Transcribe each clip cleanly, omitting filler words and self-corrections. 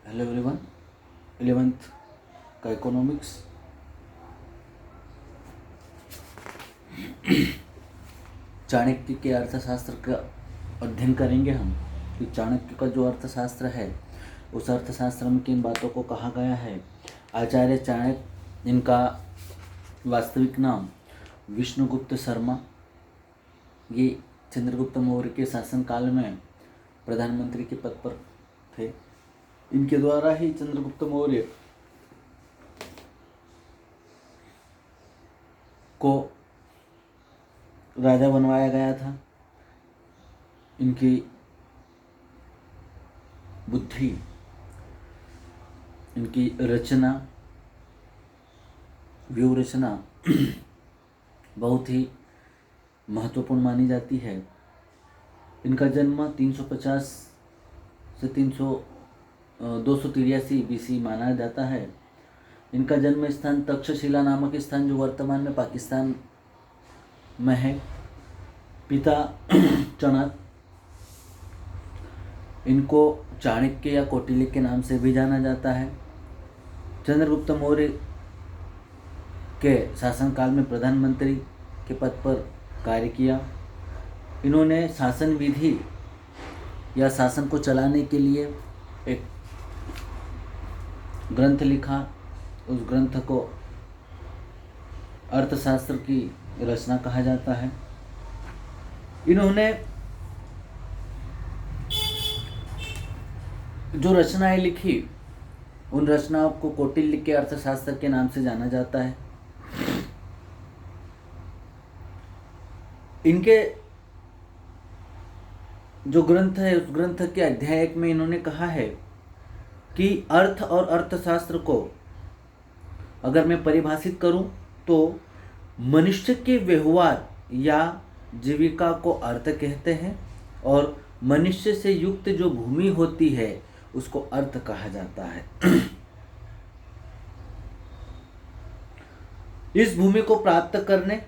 Hello everyone, 11th का economics Chanakya के अर्थशास्त्र का अध्ययन करेंगे हम कि चाणक्य का जो अर्थशास्त्र है उस अर्थशास्त्र में किन बातों को कहा गया है। आचार्य चाणक्य, इनका वास्तविक नाम विष्णुगुप्त शर्मा, ये चंद्रगुप्त मौर्य के शासनकाल में प्रधानमंत्री के पद पर थे। इनके द्वारा ही चंद्रगुप्त मौर्य को राजा बनवाया गया था। इनकी बुद्धि, इनकी रचना, व्यूह रचना बहुत ही महत्वपूर्ण मानी जाती है। इनका जन्म 350 से 283 BC माना जाता है। इनका जन्म स्थान तक्षशिला नामक स्थान जो वर्तमान में पाकिस्तान में है। पिता चाणक्य, इनको चाणक्य या कौटिल्य के नाम से भी जाना जाता है। चंद्रगुप्त मौर्य के शासनकाल में प्रधानमंत्री के पद पर कार्य किया। इन्होंने शासन विधि या शासन को चलाने के लिए एक ग्रंथ लिखा। उस ग्रंथ को अर्थशास्त्र की रचना कहा जाता है। इन्होंने जो रचनाएं लिखी उन रचनाओं को कौटिल्य के अर्थशास्त्र के नाम से जाना जाता है। इनके जो ग्रंथ है उस ग्रंथ के अध्याय 1 में इन्होंने कहा है कि अर्थ और अर्थशास्त्र को अगर मैं परिभाषित करूं तो मनुष्य के व्यवहार या जीविका को अर्थ कहते हैं और मनुष्य से युक्त जो भूमि होती है उसको अर्थ कहा जाता है। इस भूमि को प्राप्त करने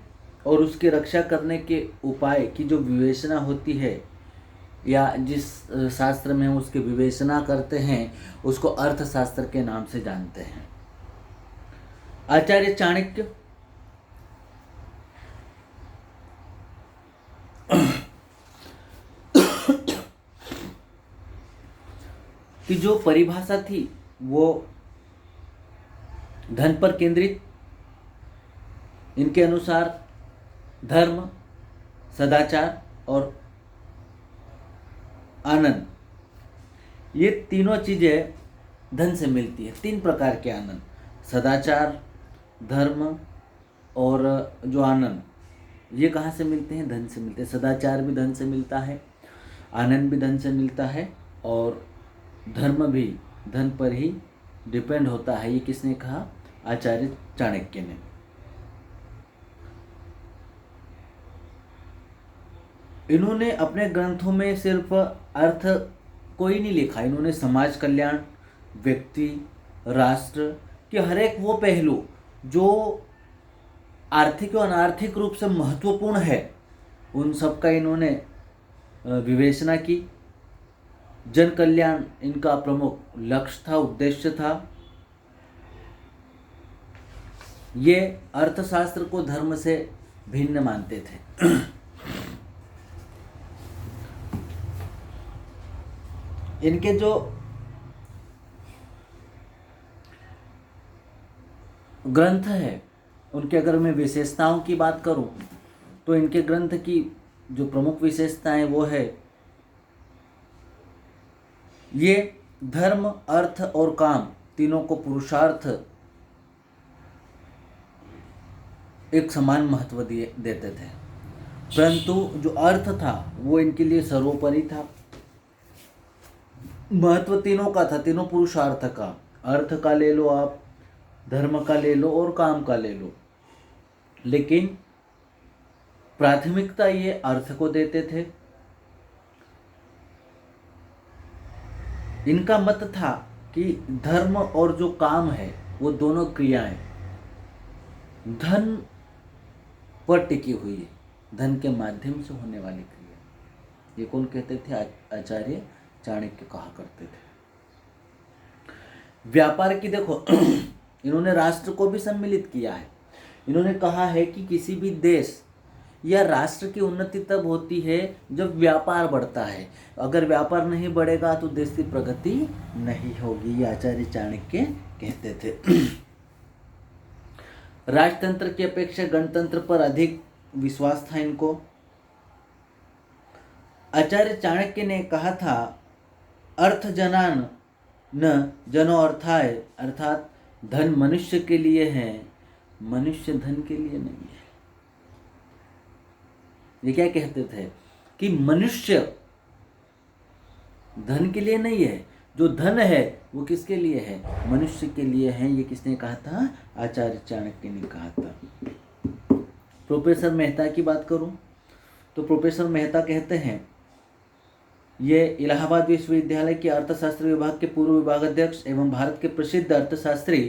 और उसकी रक्षा करने के उपाय की जो विवेचना होती है या जिस शास्त्र में हम उसकी विवेचना करते हैं उसको अर्थशास्त्र के नाम से जानते हैं। आचार्य चाणक्य की जो परिभाषा थी वो धन पर केंद्रित। इनके अनुसार धर्म, सदाचार और आनंद, ये तीनों चीजें धन से मिलती है। 3 प्रकार के आनंद, सदाचार, धर्म और जो आनंद, ये कहाँ से मिलते हैं? धन से मिलते हैं। सदाचार भी धन से मिलता है, आनंद भी धन से मिलता है और धर्म भी धन पर ही डिपेंड होता है। ये किसने कहा? आचार्य चाणक्य ने। इन्होंने अपने ग्रंथों में सिर्फ अर्थ को ही नहीं लिखा, इन्होंने समाज कल्याण, व्यक्ति, राष्ट्र के हर एक वो पहलू जो आर्थिक और अनार्थिक रूप से महत्वपूर्ण है उन सब का इन्होंने विवेचना की। जन कल्याण इनका प्रमुख लक्ष्य था, उद्देश्य था। ये अर्थशास्त्र को धर्म से भिन्न मानते थे। इनके जो ग्रंथ है उनके अगर मैं विशेषताओं की बात करूं तो इनके ग्रंथ की जो प्रमुख विशेषताएं वो है ये धर्म, अर्थ और काम तीनों को पुरुषार्थ एक समान महत्व देते थे, परंतु जो अर्थ था वो इनके लिए सर्वोपरि था। महत्व तीनों का था, तीनों पुरुषार्थ का। अर्थ का ले लो आप, धर्म का ले लो और काम का ले लो, लेकिन प्राथमिकता ये अर्थ को देते थे। इनका मत था कि धर्म और जो काम है वो दोनों क्रियाएं धन पर टिकी हुई है, धन के माध्यम से होने वाली क्रिया। ये कौन कहते थे? आचार्य चाणक्य कहा करते थे। व्यापार की देखो इन्होंने राष्ट्र को भी सम्मिलित किया है। इन्होंने कहा है कि किसी भी देश या राष्ट्र की उन्नति तब होती है जब व्यापार बढ़ता है। अगर व्यापार नहीं बढ़ेगा तो देश की प्रगति नहीं होगी, ये आचार्य चाणक्य कहते थे। राजतंत्र की अपेक्षा गणतंत्र पर अधिक विश्वास था इनको। आचार्य चाणक्य ने कहा था, अर्थ जनान न जनो अर्थाय, अर्थात धन मनुष्य के लिए है, मनुष्य धन के लिए नहीं है। ये क्या कहते थे कि मनुष्य धन के लिए नहीं है, जो धन है वो किसके लिए है, मनुष्य के लिए है। ये किसने कहा था, आचार्य चाणक्य ने कहा था। प्रोफेसर मेहता की बात करूं तो प्रोफेसर मेहता कहते हैं, ये इलाहाबाद विश्वविद्यालय के अर्थशास्त्र विभाग के पूर्व विभागाध्यक्ष एवं भारत के प्रसिद्ध अर्थशास्त्री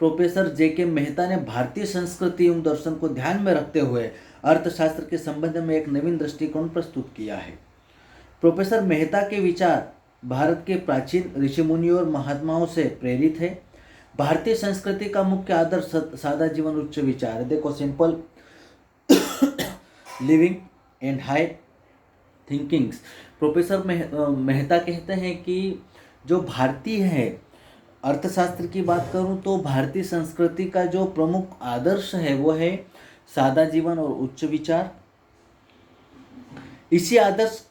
प्रोफेसर जे.के. मेहता ने भारतीय संस्कृति एवं दर्शन को ध्यान में रखते हुए अर्थशास्त्र के संबंध में एक नवीन दृष्टिकोण प्रस्तुत किया है। प्रोफेसर मेहता के विचार भारत के प्राचीन ऋषिमुनियों और महात्माओं से प्रेरित है। भारतीय संस्कृति का मुख्य आदर्श सादा जीवन उच्च विचार है। देखो, simple living and high thinkings. Professor Mehta कहते हैं कि जो भारतीय है, अर्थशास्त्र की बात करूं तो भारतीय संस्कृति का जो प्रमुख आदर्श है वो है सादा जीवन और उच्च विचार। इसी आदर्श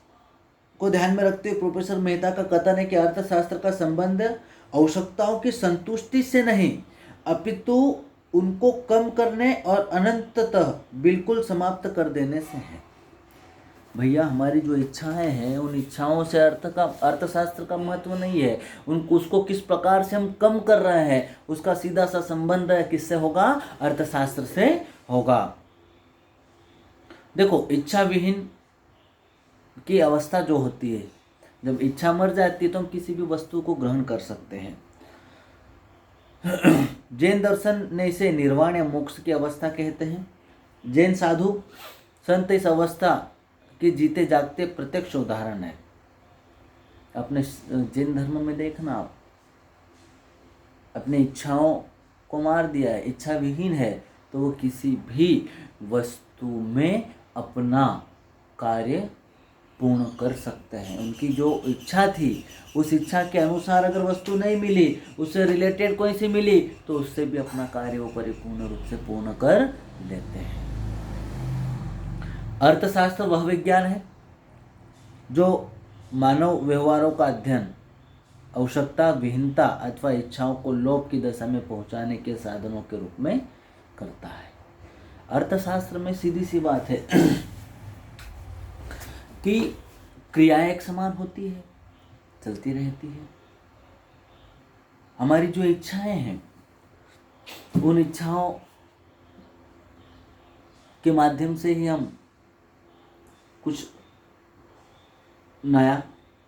को ध्यान में रखते हुए प्रोफेसर मेहता का कथन है कि अर्थशास्त्र का संबंध आवश्यकताओं की संतुष्टि से नहीं, अपितु उनको कम करने और अनंततः बिल्कुल समाप्त कर देने से है। भैया, हमारी जो इच्छाएं हैं उन इच्छाओं से अर्थशास्त्र का महत्व नहीं है। उसको किस प्रकार से हम कम कर रहे हैं उसका सीधा सा संबंध किससे होगा, अर्थशास्त्र से होगा। देखो, इच्छा विहीन की अवस्था जो होती है, जब इच्छा मर जाती है तो हम किसी भी वस्तु को ग्रहण कर सकते हैं। जैन दर्शन ने इसे निर्वाण या मोक्ष की अवस्था कहते हैं। जैन साधु संत इस अवस्था के जीते जागते प्रत्यक्ष उदाहरण है। अपने जैन धर्म में देखना, आप अपनी इच्छाओं को मार दिया है, इच्छा विहीन है, तो वो किसी भी वस्तु में अपना कार्य पूर्ण कर सकते हैं। उनकी जो इच्छा थी उस इच्छा के अनुसार अगर वस्तु नहीं मिली, उससे रिलेटेड कोई सी मिली, तो उससे भी अपना कार्य वो परिपूर्ण रूप से पूर्ण कर लेते हैं। अर्थशास्त्र वह विज्ञान है जो मानव व्यवहारों का अध्ययन आवश्यकता विहीनता अथवा इच्छाओं को लोभ की दशा में पहुंचाने के साधनों के रूप में करता है। अर्थशास्त्र में सीधी सी बात है कि क्रियाएं एक समान होती है, चलती रहती है। हमारी जो इच्छाएं हैं उन इच्छाओं के माध्यम से ही हम कुछ नया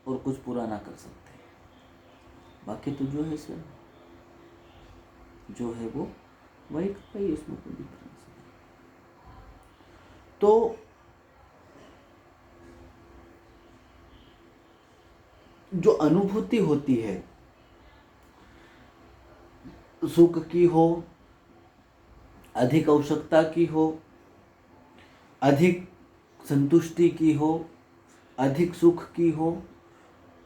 और कुछ पुराना कर सकते हैं। बाकी तो जो है सर, जो है वो वही का ही, उसमें कोई डिफरेंस नहीं। तो जो अनुभूति होती है, सुख की हो, अधिक आवश्यकता की हो, अधिक संतुष्टि की हो, अधिक सुख की हो,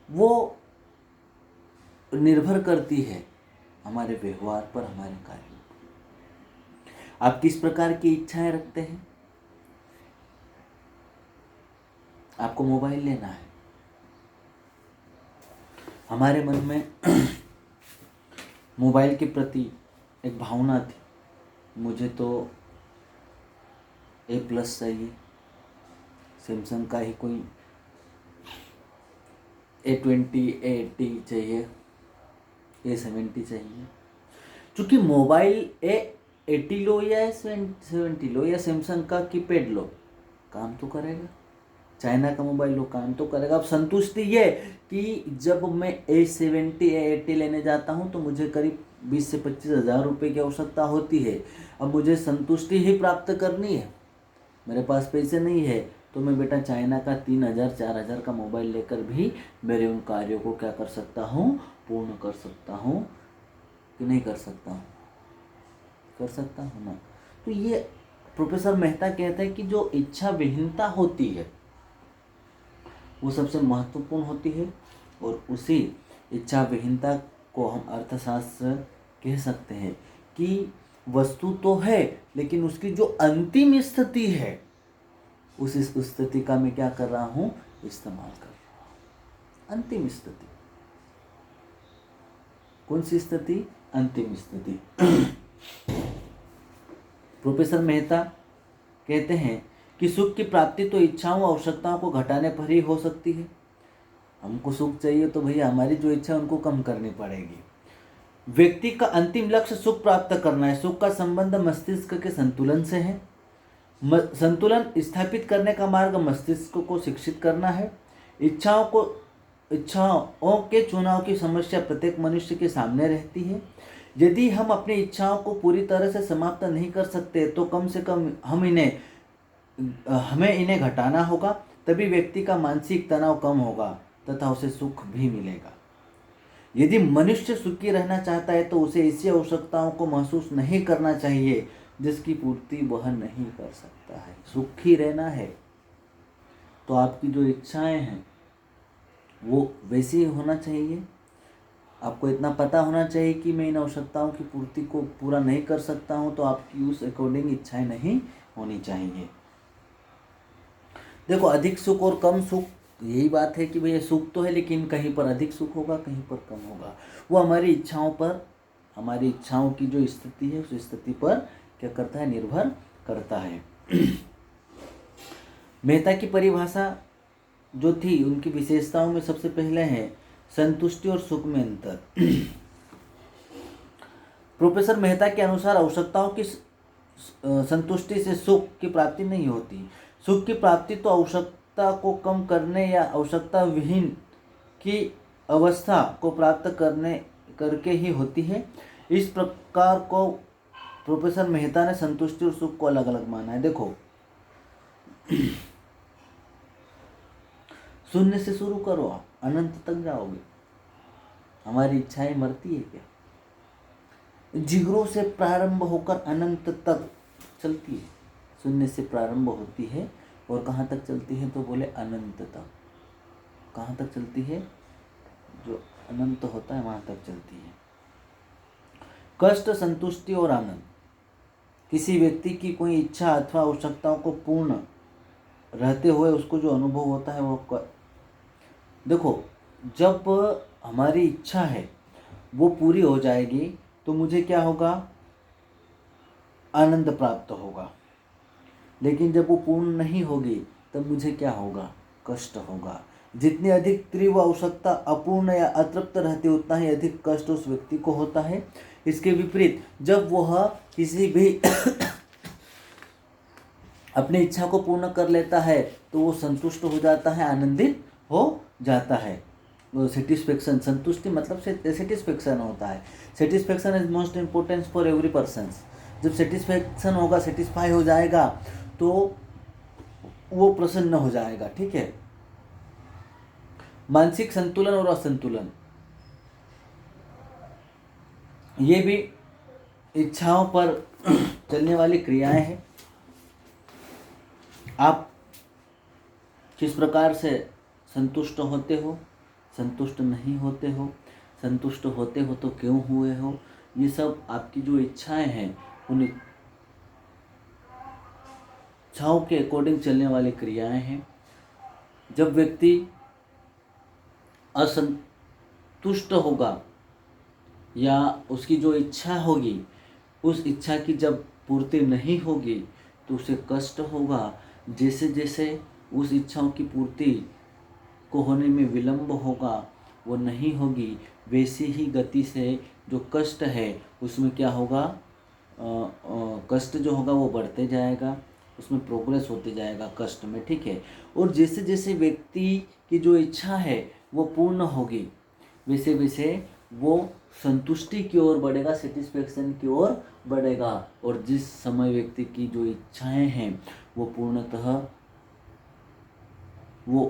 वो निर्भर करती है हमारे व्यवहार पर, हमारे कार्यों पर। आप किस प्रकार की इच्छाएं रखते हैं? आपको मोबाइल लेना है, हमारे मन में मोबाइल के प्रति एक भावना थी, मुझे तो A+ चाहिए, सैमसंग का ही कोई A20 A80 चाहिए, A70 चाहिए। क्योंकि मोबाइल A80 लो या A70 लो या सैमसंग का कीपैड लो, काम तो करेगा। चाइना का मोबाइल लो, काम तो करेगा। अब संतुष्टि ये कि जब मैं A70 A80 लेने जाता हूँ तो मुझे करीब 20 से 25 हज़ार रुपये की आवश्यकता होती है। अब मुझे संतुष्टि ही प्राप्त करनी है, मेरे पास पैसे नहीं है, तो मैं बेटा चाइना का 3000 4000 का मोबाइल लेकर भी मेरे उन कार्यों को क्या कर सकता हूँ, पूर्ण कर सकता हूँ। कि नहीं कर सकता हूँ? कर सकता हूँ ना। तो ये प्रोफेसर मेहता कहते हैं कि जो इच्छा विहीनता होती है वो सबसे महत्वपूर्ण होती है, और उसी इच्छा विहीनता को हम अर्थशास्त्र कह सकते हैं कि वस्तु तो है लेकिन उसकी जो अंतिम स्थिति है उस स्थिति का मैं क्या कर रहा हूँ? इस्तेमाल कर रहा हूँ। अंतिम स्थिति कौन सी स्थिति? अंतिम स्थिति। प्रोफेसर मेहता कहते हैं कि सुख की प्राप्ति तो इच्छाओं आवश्यकताओं को घटाने पर ही हो सकती है। हमको सुख चाहिए तो भैया हमारी जो इच्छा है उनको कम करनी पड़ेगी। व्यक्ति का अंतिम लक्ष्य सुख प्राप्त करना है। सुख का संबंध मस्तिष्क के संतुलन से है। संतुलन स्थापित करने का मार्ग मस्तिष्क को शिक्षित करना है। इच्छाओं के चुनाव की समस्या प्रत्येक मनुष्य के सामने रहती है। यदि हम अपनी इच्छाओं को पूरी तरह से समाप्त नहीं कर सकते तो कम से कम हमें इन्हें घटाना होगा, तभी व्यक्ति का मानसिक तनाव कम होगा तथा उसे सुख भी मिलेगा। यदि मनुष्य सुखी रहना चाहता है तो उसे ऐसी आवश्यकताओं को महसूस नहीं करना चाहिए जिसकी पूर्ति वह नहीं कर सकता है। सुखी रहना है तो आपकी जो इच्छाएं हैं वो वैसी ही होना चाहिए। आपको इतना पता होना चाहिए कि मैं इन आवश्यकताओं की पूर्ति को पूरा नहीं कर सकता हूँ, तो आपकी उस अकॉर्डिंग इच्छाएं नहीं होनी चाहिए। देखो, अधिक सुख और कम सुख, यही बात है कि भैया सुख तो है लेकिन कहीं पर अधिक सुख होगा, कहीं पर कम होगा। वो हमारी इच्छाओं पर, हमारी इच्छाओं की जो स्थिति है उस स्थिति पर क्या करता है? निर्भर करता है। मेहता की परिभाषा जो थी उनकी विशेषताओं में सबसे पहले है संतुष्टि और सुख में अंतर। प्रोफेसर मेहता के अनुसार आवश्यकताओं की संतुष्टि से सुख की प्राप्ति नहीं होती। सुख की प्राप्ति तो आवश्यकता को कम करने या आवश्यकता विहीन की अवस्था को प्राप्त करके ही होती है। इस प्रकार को प्रोफेसर मेहता ने संतुष्टि और सुख को अलग अलग माना है। देखो, शून्य से शुरू करो, आप अनंत तक जाओगे। हमारी इच्छाएं मरती है क्या? जिगरों से प्रारंभ होकर अनंत तक चलती है। शून्य से प्रारंभ होती है और कहाँ तक चलती है? तो बोले अनंत तक। कहाँ तक चलती है? जो अनंत होता है वहाँ तक चलती है। कष्ट, संतुष्टि और आनंद। किसी व्यक्ति की कोई इच्छा अथवा आवश्यकताओं को पूर्ण रहते हुए उसको जो अनुभव होता है वो देखो, जब हमारी इच्छा है वो पूरी हो जाएगी तो मुझे क्या होगा? आनंद प्राप्त होगा। लेकिन जब वो पूर्ण नहीं होगी तब मुझे क्या होगा? कष्ट होगा। जितनी अधिक तीव्र आवश्यकता अपूर्ण या अतृप्त रहती उतना ही अधिक कष्ट उस व्यक्ति को होता है। इसके विपरीत जब वह किसी भी अपनी इच्छा को पूर्ण कर लेता है तो वो संतुष्ट हो जाता है, आनंदित हो जाता है। सेटिस्फेक्शन, संतुष्टि मतलब सेटिस्फेक्शन होता है। Satisfaction is most important for every person. जब सेटिस्फेक्शन होगा, सेटिस्फाई हो जाएगा तो वो प्रसन्न हो जाएगा। ठीक है। मानसिक संतुलन और असंतुलन, ये भी इच्छाओं पर चलने वाली क्रियाएं हैं। आप किस प्रकार से संतुष्ट होते हो, संतुष्ट नहीं होते हो, संतुष्ट होते हो तो क्यों हुए हो, ये सब आपकी जो इच्छाएं हैं उन इच्छाओं के अकॉर्डिंग चलने वाली क्रियाएं हैं। जब व्यक्ति असंतुष्ट होगा या उसकी जो इच्छा होगी उस इच्छा की जब पूर्ति नहीं होगी तो उसे कष्ट होगा। जैसे जैसे उस इच्छाओं की पूर्ति को होने में विलंब होगा, वो नहीं होगी, वैसी ही गति से जो कष्ट है उसमें क्या होगा? कष्ट जो होगा वो बढ़ते जाएगा, उसमें प्रोग्रेस होते जाएगा कष्ट में। ठीक है। और जैसे जैसे व्यक्ति की जो इच्छा है वो पूर्ण होगी वैसे वैसे वो संतुष्टि की ओर बढ़ेगा, सेटिस्फेक्शन की ओर बढ़ेगा। और जिस समय व्यक्ति की जो इच्छाएं हैं वो पूर्णतः वो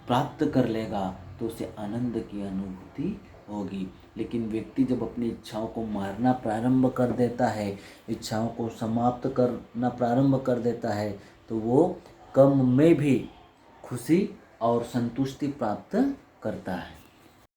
प्राप्त कर लेगा तो उसे आनंद की अनुभूति होगी। लेकिन व्यक्ति जब अपनी इच्छाओं को मारना प्रारंभ कर देता है, इच्छाओं को समाप्त करना प्रारंभ कर देता है, तो वो कम में भी खुशी और संतुष्टि प्राप्त करता है।